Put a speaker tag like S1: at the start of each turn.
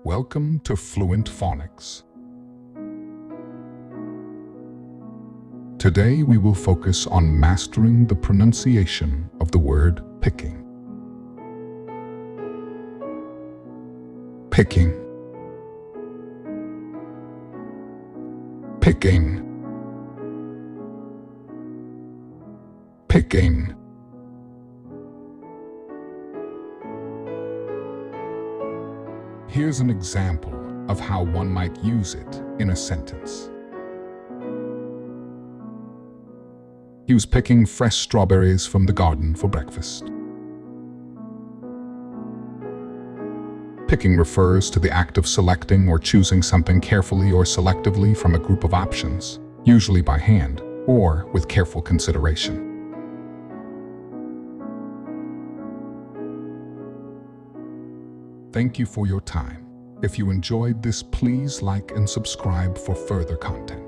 S1: Welcome to Fluent Phonics. Today we will focus on mastering the pronunciation of the word picking. Picking. Picking. Picking. Here's an example of how one might use it in a sentence. He was picking fresh strawberries from the garden for breakfast. Picking refers to the act of selecting or choosing something carefully or selectively from a group of options, usually by hand or with careful consideration. Thank you for your time. If you enjoyed this, please like and subscribe for further content.